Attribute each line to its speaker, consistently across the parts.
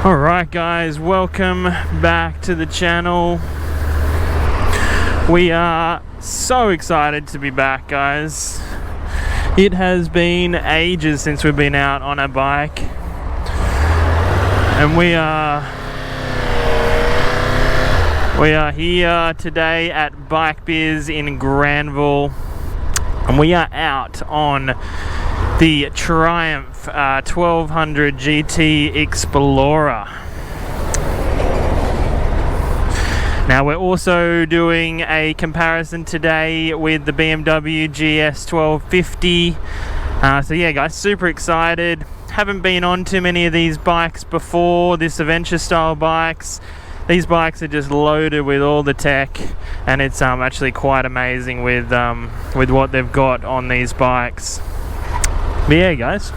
Speaker 1: Alright guys, welcome back to the channel. We are so excited to be back, guys. It has been ages since we've been out on a bike, and we are here today at Bike Biz in Granville, and we are out on the Triumph 1200 GT Explorer. Now we're also doing a comparison today with the BMW GS 1250. So yeah guys, super excited. Haven't been on too many of these bikes before, this adventure style bikes. These bikes are just loaded with all the tech, and it's actually quite amazing with what they've got on these bikes. But yeah guys,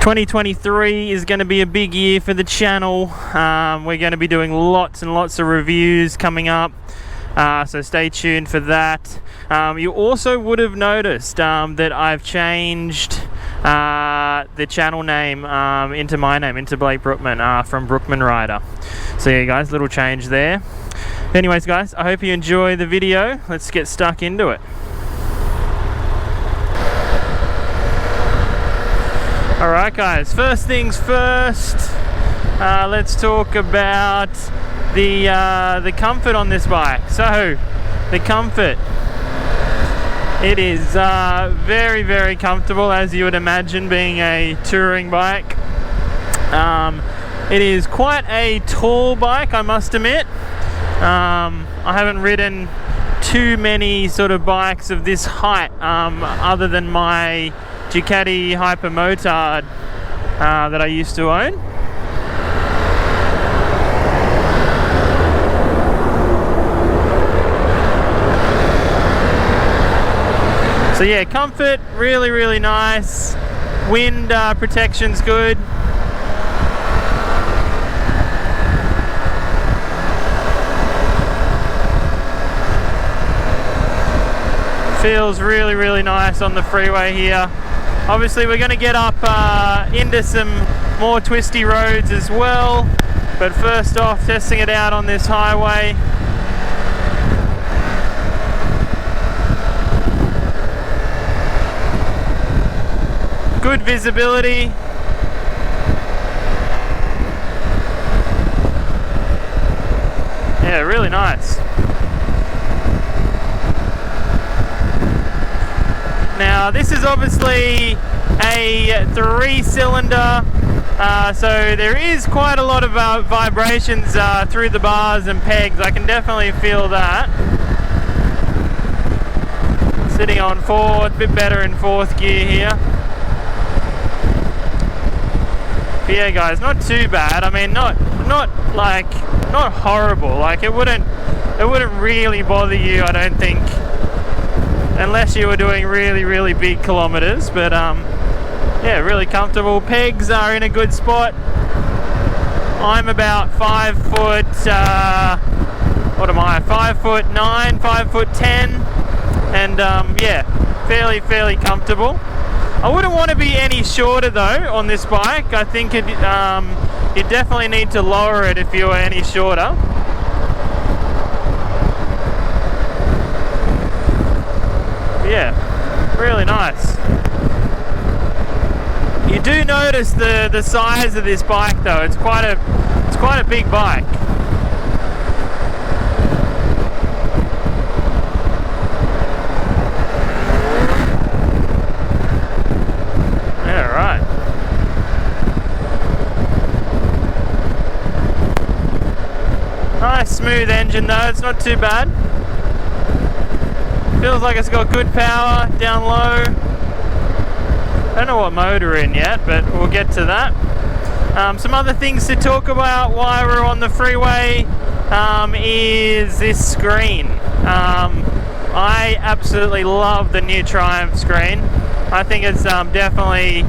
Speaker 1: 2023 is going to be a big year for the channel. We're going to be doing lots and lots of reviews coming up, so stay tuned for that. You also would have noticed that I've changed the channel name into my name, into Blake Brookman, from Brookman Rider. So yeah guys, little change there. Anyways guys, I hope you enjoy the video. Let's get stuck into it. Alright guys, first things first, let's talk about the comfort on this bike. So, the comfort. It is very, very comfortable, as you would imagine, being a touring bike. It is quite a tall bike, I must admit. I haven't ridden too many sort of bikes of this height, other than my Ducati Hypermotard that I used to own. So yeah, comfort, really, really nice. Wind protection's good. Feels really, really nice on the freeway here. Obviously we're going to get up into some more twisty roads as well, but first off, testing it out on this highway. Good visibility. Yeah, really nice. Now this is obviously a 3-cylinder, so there is quite a lot of vibrations through the bars and pegs. I can definitely feel that. Sitting on fourth, a bit better in fourth gear here. But yeah guys, not too bad. I mean, not horrible. Like it wouldn't really bother you, I don't think, unless you were doing really, really big kilometers. But yeah, really comfortable. Pegs are in a good spot. I'm about 5 foot, what am I, 5'9", 5'10", and yeah, fairly comfortable. I wouldn't want to be any shorter though on this bike. I think you definitely need to lower it if you were any shorter. Yeah, really nice. You do notice the size of this bike though. It's quite a big bike. Yeah, right. Nice smooth engine though. It's not too bad. Feels like it's got good power down low. Don't know what mode we're in yet, but we'll get to that. Some other things to talk about while we're on the freeway is this screen. I absolutely love the new Triumph screen. I think it's definitely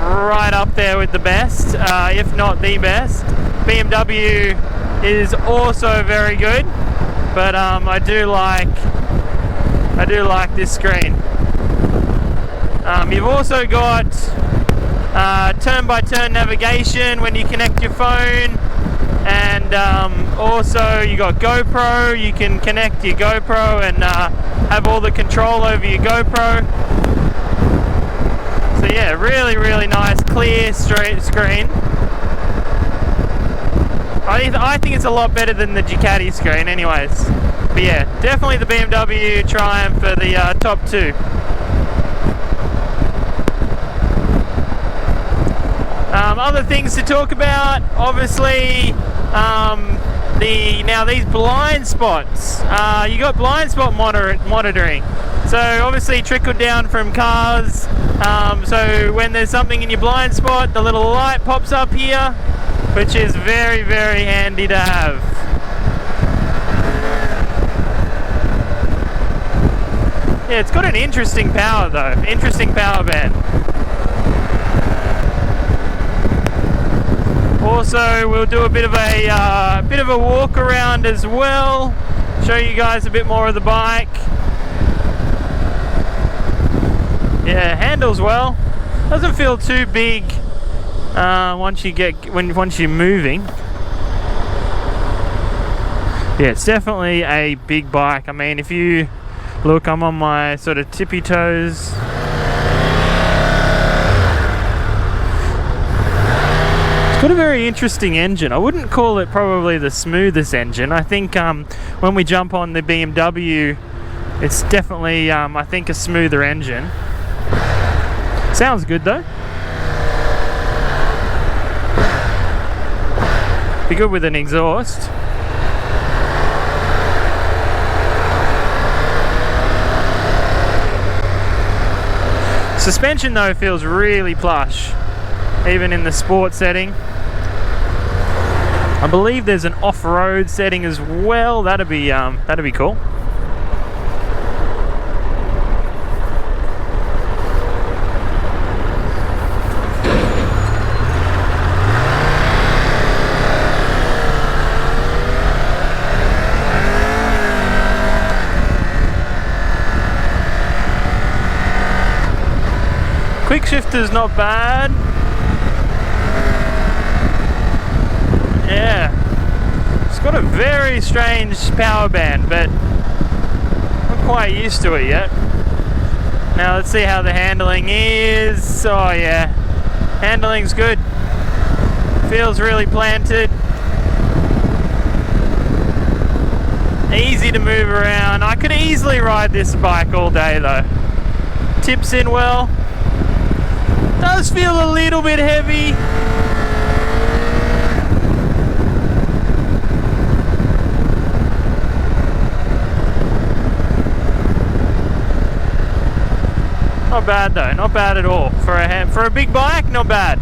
Speaker 1: right up there with the best, if not the best. BMW is also very good, but I do like this screen. You've also got turn-by-turn navigation when you connect your phone, and also you got GoPro. You can connect your GoPro and have all the control over your GoPro. So yeah, really nice clear straight screen. I think it's a lot better than the Ducati screen anyways. But yeah, definitely the BMW Triumph for the top two. Other things to talk about, obviously, now these blind spots. You got blind spot monitoring. So obviously trickled down from cars. So when there's something in your blind spot, the little light pops up here, which is very handy to have. Yeah, it's got an interesting power though. Interesting power band. Also, we'll do a bit of a walk around as well. Show you guys a bit more of the bike. Yeah, handles well. Doesn't feel too big once you're moving. Yeah, it's definitely a big bike. I mean, if you look, I'm on my sort of tippy toes. It's got a very interesting engine. I wouldn't call it probably the smoothest engine. I think when we jump on the BMW, it's definitely, I think, a smoother engine. Sounds good though. Be good with an exhaust. Suspension though feels really plush, even in the sport setting. I believe there's an off-road setting as well. That'd be cool. Quick shifter's not bad. Yeah, it's got a very strange power band, but I'm quite used to it yet. Now let's see how the handling is. Oh yeah, handling's good. Feels really planted. Easy to move around. I could easily ride this bike all day though. Tips in well. Does feel a little bit heavy. Not bad though, not bad at all. For a big bike, not bad.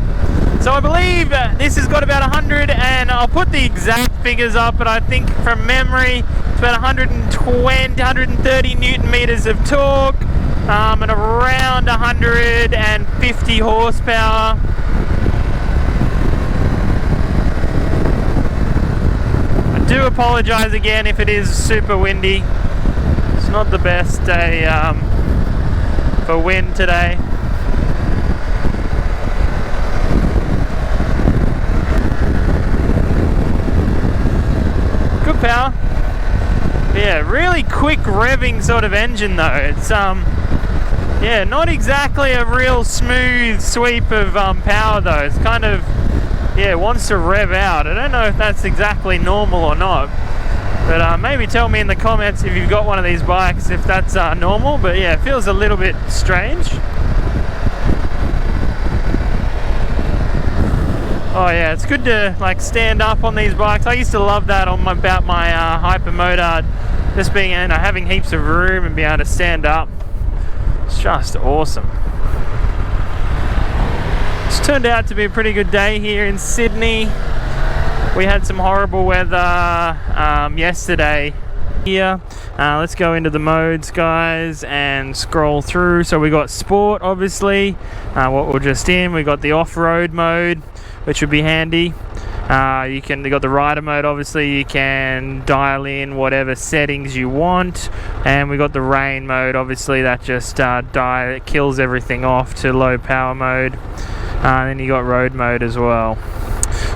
Speaker 1: So I believe this has got about 100, and I'll put the exact figures up, but I think from memory it's about 130 Newton meters of torque, and around 150 horsepower. I do apologize again if it is super windy. It's not the best day for wind today. Good power. Yeah, really quick revving sort of engine though. It's yeah, not exactly a real smooth sweep of power though. It's kind of, yeah, wants to rev out. I don't know if that's exactly normal or not, but maybe tell me in the comments if you've got one of these bikes if that's normal. But yeah, it feels a little bit strange. Oh yeah, it's good to like stand up on these bikes. I used to love that on my Hypermotor, just being, you know, having heaps of room and being able to stand up. It's just awesome. It's turned out to be a pretty good day here in Sydney. We had some horrible weather yesterday here. Let's go into the modes, guys, and scroll through. So we got sport, obviously, what we're just in. We got the off-road mode, which would be handy. You got the rider mode, obviously. You can dial in whatever settings you want, and we got the rain mode, obviously. That just kills everything off to low power mode. And then you got road mode as well.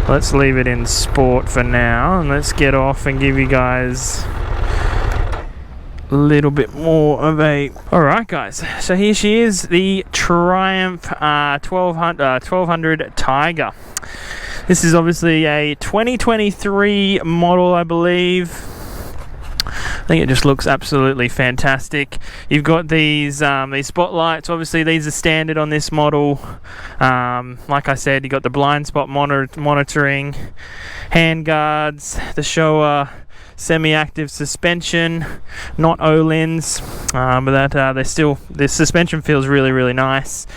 Speaker 1: Let's leave it in sport for now, and let's get off and give you guys a little bit more of a... Alright guys, so here she is, the Triumph 1200 Tiger. This is obviously a 2023 model, I believe. I think it just looks absolutely fantastic. You've got these spotlights. Obviously these are standard on this model. Like I said, you got the blind spot monitoring, hand guards, the Showa semi-active suspension, not Öhlins, but that the suspension feels really nice.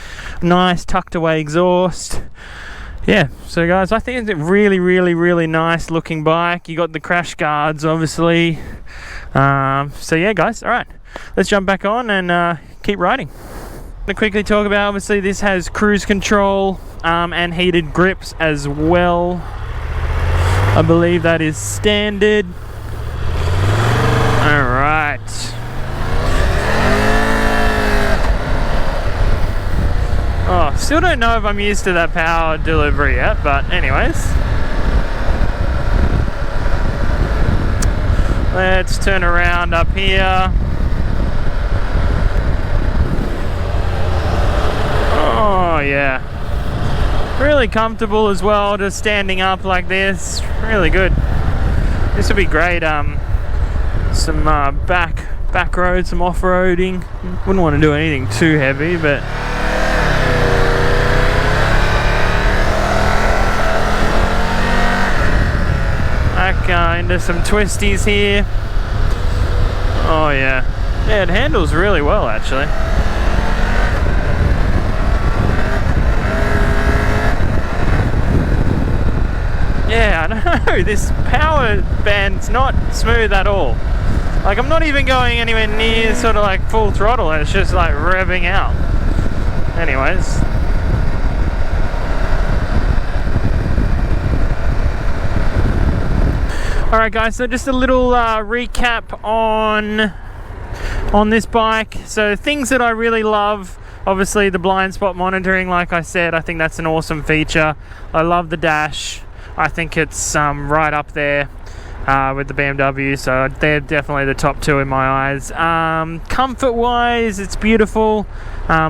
Speaker 1: Nice tucked away exhaust. Yeah, so guys, I think it's a really nice looking bike. You got the crash guards, obviously. So yeah, guys, all right, let's jump back on and keep riding. To quickly talk about, obviously this has cruise control and heated grips as well. I believe that is standard. All right. Oh, still don't know if I'm used to that power delivery yet, but anyways. Let's turn around up here. Oh yeah. Really comfortable as well, just standing up like this. Really good. This would be great. Some back road, some off-roading. Wouldn't want to do anything too heavy, but back into some twisties here. Oh yeah, yeah, it handles really well actually. Yeah, I know, this power band's not smooth at all. Like, I'm not even going anywhere near sort of like full throttle, and it's just like revving out. Anyways. Alright guys, so just a little recap on this bike. So things that I really love, obviously the blind spot monitoring, like I said, I think that's an awesome feature. I love the dash. I think it's right up there with the BMW, so they're definitely the top two in my eyes. Comfort wise, it's beautiful.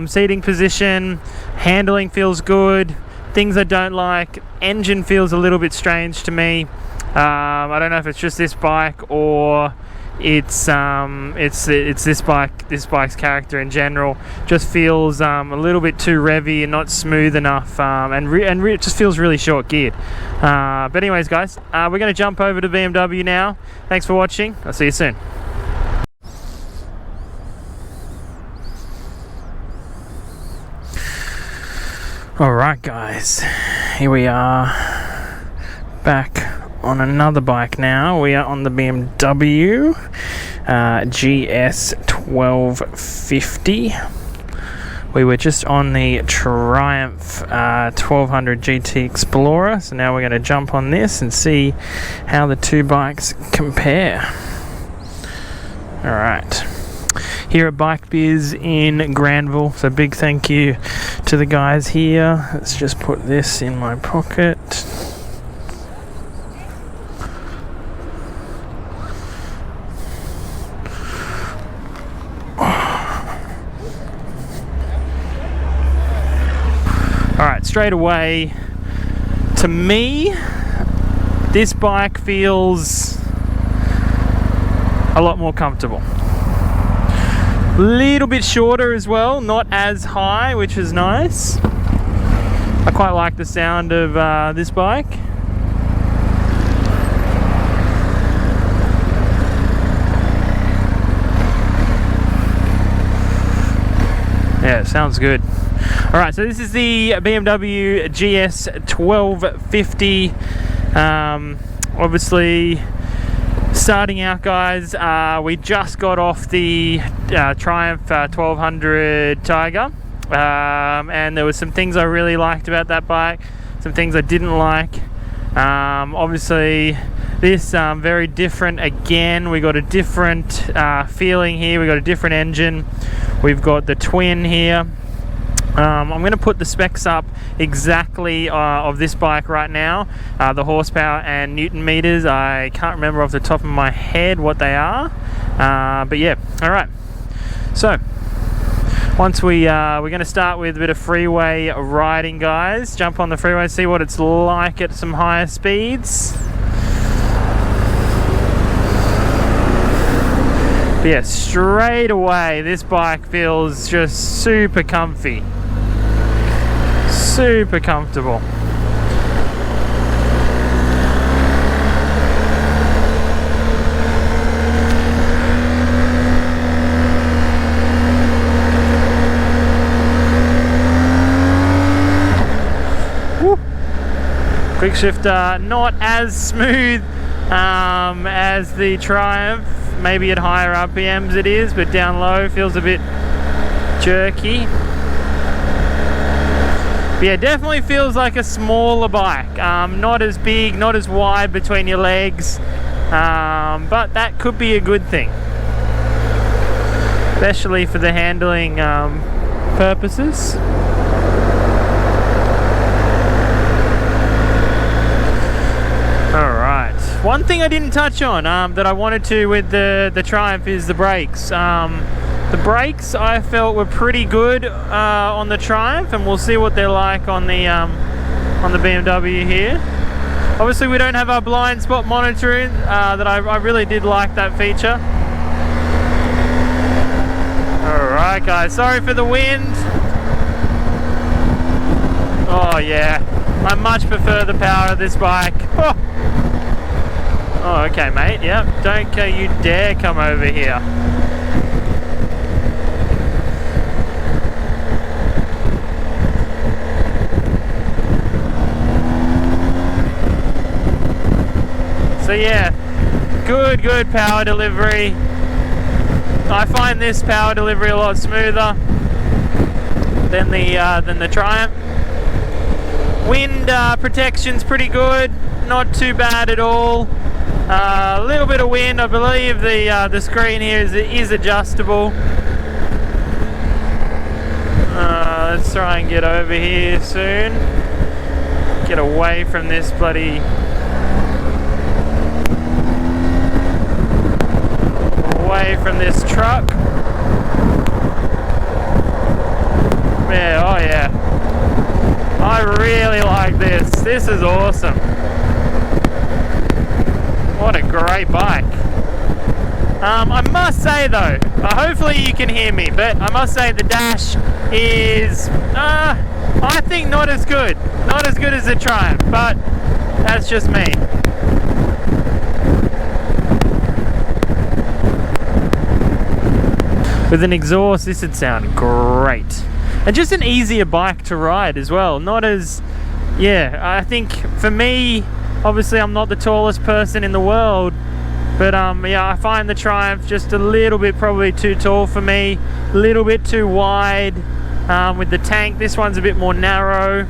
Speaker 1: Seating position, handling feels good. Things I don't like, engine feels a little bit strange to me. I don't know if it's just this bike or it's this bike's character in general. Just feels a little bit too revvy and not smooth enough, and it just feels really short geared. But anyways guys, we're going to jump over to BMW now. Thanks for watching. I'll see you soon. Alright guys, here we are back on another bike now. We are on the BMW GS 1250. We were just on the Triumph 1200 GT Explorer, so now we're going to jump on this and see how the two bikes compare. Alright, here at Bike Biz in Granville, so big thank you to the guys here. Let's just put this in my pocket. Alright, straight away, to me, this bike feels a lot more comfortable. A little bit shorter as well, not as high, which is nice. I quite like the sound of this bike. Yeah, sounds good. Alright, so this is the BMW GS 1250. Obviously, starting out guys, we just got off the Triumph 1200 Tiger, and there were some things I really liked about that bike, some things I didn't like. Obviously this very different. Again, we got a different feeling here. We got a different engine. We've got the twin here. I'm going to put the specs up exactly of this bike right now. The horsepower and Newton meters, I can't remember off the top of my head what they are. But yeah, alright. So, once we're going to start with a bit of freeway riding, guys. Jump on the freeway, see what it's like at some higher speeds. But yeah, straight away, this bike feels just super comfy. Super comfortable. Woo. Quick shifter, not as smooth as the Triumph. Maybe at higher RPMs it is, but down low feels a bit jerky. But yeah, definitely feels like a smaller bike. Not as big, not as wide between your legs, but that could be a good thing, especially for the handling purposes. Alright, one thing I didn't touch on that I wanted to with the Triumph is the brakes. The brakes I felt were pretty good on the Triumph, and we'll see what they're like on the BMW here. Obviously we don't have our blind spot monitoring, that I really did like that feature. Alright guys, sorry for the wind. Oh yeah, I much prefer the power of this bike. Oh okay mate, yep, don't you dare come over here. So yeah, good power delivery. I find this power delivery a lot smoother than the Triumph. Wind protection's pretty good, not too bad at all. A little bit of wind. I believe the screen here is adjustable. Let's try and get over here soon. Get away from this bloody. Away from this truck. Yeah, oh yeah. I really like this. This is awesome. What a great bike. I must say though, hopefully you can hear me, but I must say the dash is, I think not as good. Not as good as the Triumph, but that's just me. With an exhaust, this would sound great. And just an easier bike to ride as well. Not as, yeah, I think for me, obviously I'm not the tallest person in the world, but yeah, I find the Triumph just a little bit probably too tall for me, a little bit too wide with the tank. This one's a bit more narrow.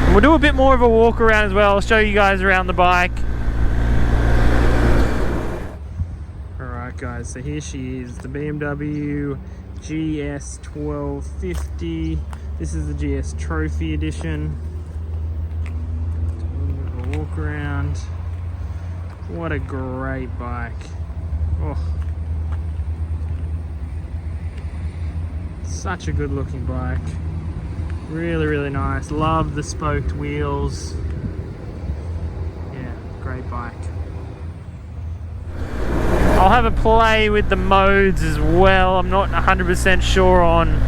Speaker 1: And we'll do a bit more of a walk around as well. I'll show you guys around the bike. Alright guys, so here she is, the BMW GS 1250. This is the GS Trophy Edition. A little bit of a walk around. What a great bike. Oh. Such a good looking bike. Really nice. Love the spoked wheels. Yeah, great bike. I'll have a play with the modes as well. I'm not 100% sure on,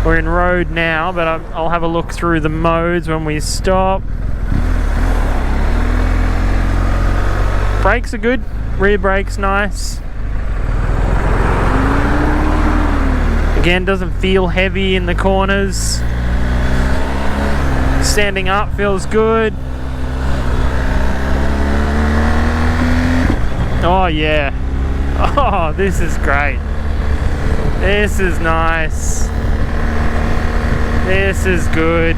Speaker 1: we're in road now, but I'll have a look through the modes when we stop. Brakes are good, rear brakes nice. Again, doesn't feel heavy in the corners. Standing up feels good. Oh yeah. Oh, this is great. This is nice. This is good.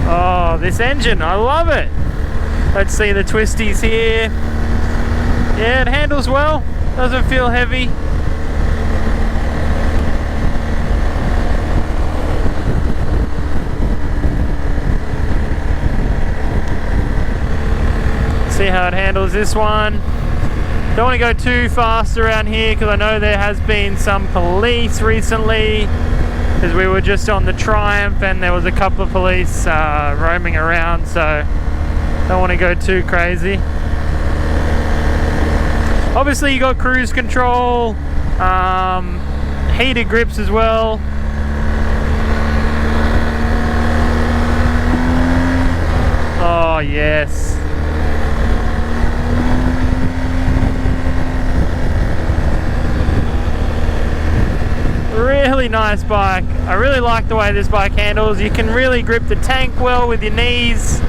Speaker 1: Oh, this engine, I love it. Let's see the twisties here. Yeah, it handles well, doesn't feel heavy. See how it handles this one. Don't want to go too fast around here because I know there has been some police recently, because we were just on the Triumph and there was a couple of police roaming around, so don't want to go too crazy. Obviously you got cruise control, heated grips as well. Oh yes. Really nice bike. I really like the way this bike handles. You can really grip the tank well with your knees.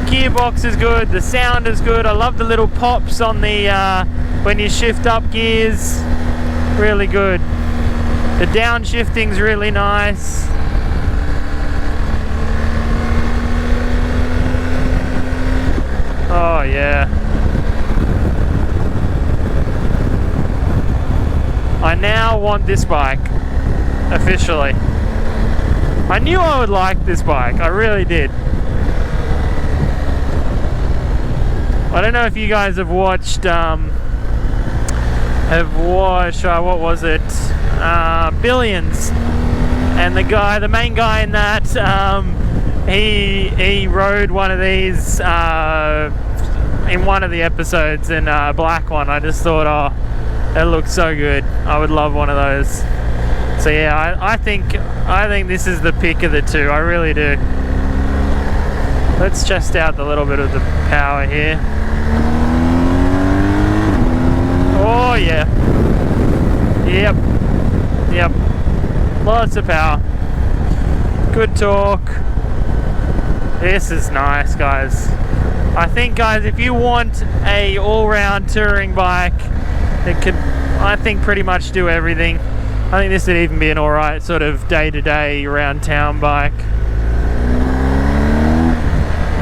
Speaker 1: Gearbox is good, the sound is good. I love the little pops on the when you shift up gears. Really good. The downshifting's really nice. Oh yeah. I now want this bike, officially. I knew I would like this bike, I really did. I don't know if you guys have watched, what was it? Billions. And the main guy in that, he rode one of these in one of the episodes, in a black one. I just thought, oh, it looks so good. I would love one of those. So yeah, I think this is the pick of the two. I really do. Let's test out the little bit of the power here. Oh yeah. Yep. Lots of power. Good torque. This is nice, guys. I think, guys, if you want a all-round touring bike, it could, I think, pretty much do everything. I think this would even be an alright sort of day-to-day around town bike.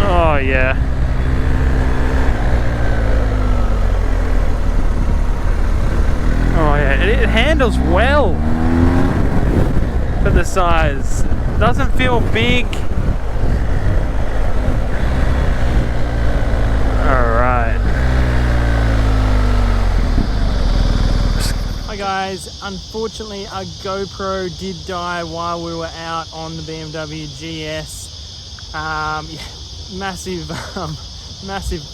Speaker 1: Oh yeah. Oh yeah, it handles well for the size. Doesn't feel big. Alright. Hi guys, unfortunately our GoPro did die while we were out on the BMW GS. Yeah, massive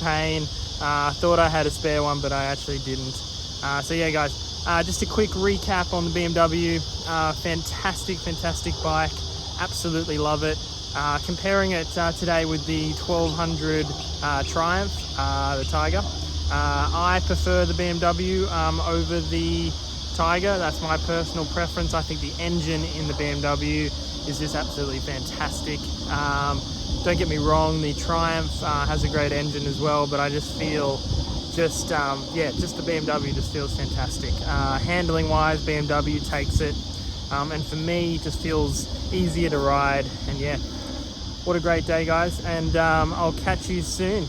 Speaker 1: pain. Thought I had a spare one, but I actually didn't. So yeah guys, just a quick recap on the BMW. Fantastic bike, absolutely love it. Comparing it today with the 1200 Triumph, the Tiger. I prefer the BMW over the Tiger. That's my personal preference. I think the engine in the BMW is just absolutely fantastic. Don't get me wrong, the Triumph has a great engine as well, but I just feel just the BMW just feels fantastic. Handling wise, BMW takes it, and for me it just feels easier to ride. And yeah, what a great day guys, and I'll catch you soon.